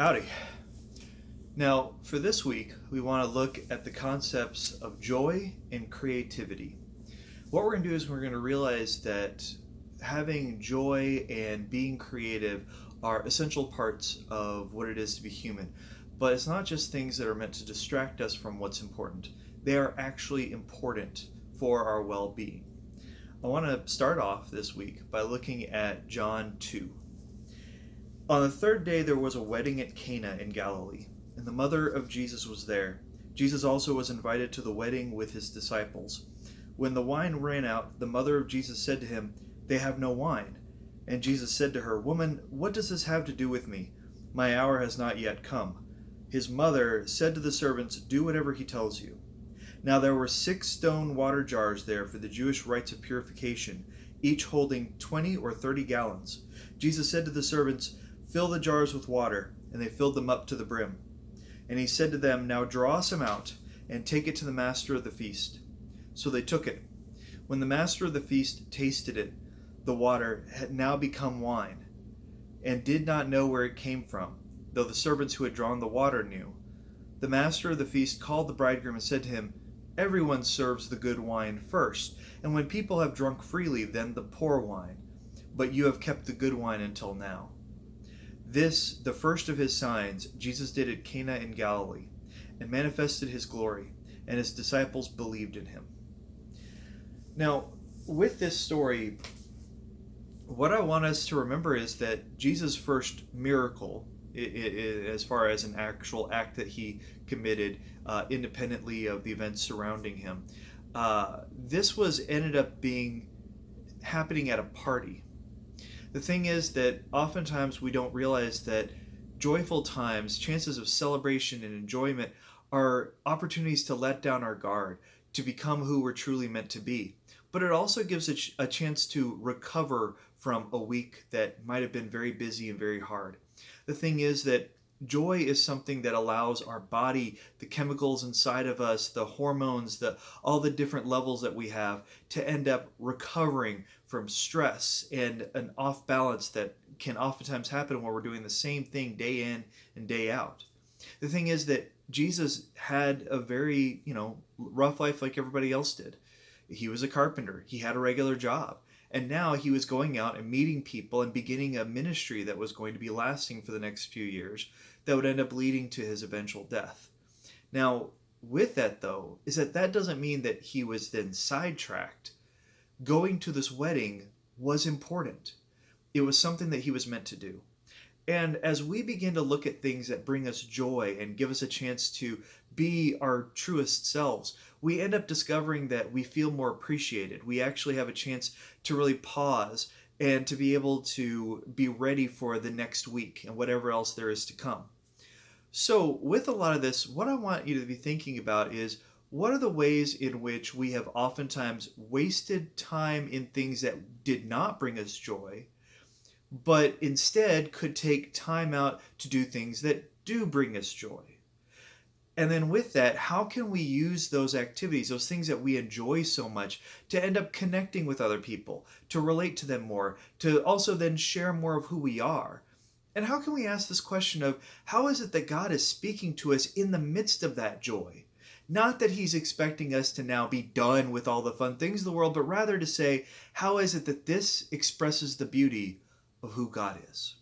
Howdy. Now, for this week, we want to look at the concepts of joy and creativity. What we're going to do is we're going to realize that having joy and being creative are essential parts of what it is to be human. But it's not just things that are meant to distract us from what's important. They are actually important for our well-being. I want to start off this week by looking at John 2. On the third day there was a wedding at Cana in Galilee, and the mother of Jesus was there. Jesus also was invited to the wedding with his disciples. When the wine ran out, the mother of Jesus said to him, "They have no wine." And Jesus said to her, "Woman, what does this have to do with me? My hour has not yet come." His mother said to the servants, "Do whatever he tells you." Now there were 6 stone water jars there for the Jewish rites of purification, each holding 20 or 30 gallons. Jesus said to the servants, "Fill the jars with water," and they filled them up to the brim. And he said to them, "Now draw some out, and take it to the master of the feast." So they took it. When the master of the feast tasted it, the water had now become wine, and did not know where it came from, though the servants who had drawn the water knew. The master of the feast called the bridegroom and said to him, "Everyone serves the good wine first, and when people have drunk freely, then the poor wine. But you have kept the good wine until now." This, the first of his signs, Jesus did at Cana in Galilee, and manifested his glory, and his disciples believed in him. Now, with this story, what I want us to remember is that Jesus' first miracle, as far as an actual act that he committed independently of the events surrounding him, this was ended up being happening at a party. The thing is that oftentimes we don't realize that joyful times, chances of celebration and enjoyment, are opportunities to let down our guard, to become who we're truly meant to be. But it also gives a chance to recover from a week that might have been very busy and very hard. The thing is that joy is something that allows our body, the chemicals inside of us, the hormones, all the different levels that we have, to end up recovering from stress and an off balance that can oftentimes happen when we're doing the same thing day in and day out. The thing is that Jesus had a very, rough life like everybody else did. He was a carpenter. He had a regular job. And now he was going out and meeting people and beginning a ministry that was going to be lasting for the next few years that would end up leading to his eventual death. Now, with that, though, is that doesn't mean that he was then sidetracked. Going to this wedding was important. It was something that he was meant to do. And as we begin to look at things that bring us joy and give us a chance to be our truest selves, we end up discovering that we feel more appreciated. We actually have a chance to really pause and to be able to be ready for the next week and whatever else there is to come. So with a lot of this, what I want you to be thinking about is, what are the ways in which we have oftentimes wasted time in things that did not bring us joy, but instead could take time out to do things that do bring us joy? And then with that, how can we use those activities, those things that we enjoy so much, to end up connecting with other people, to relate to them more, to also then share more of who we are? And how can we ask this question of, how is it that God is speaking to us in the midst of that joy? Not that he's expecting us to now be done with all the fun things of the world, but rather to say, how is it that this expresses the beauty of who God is?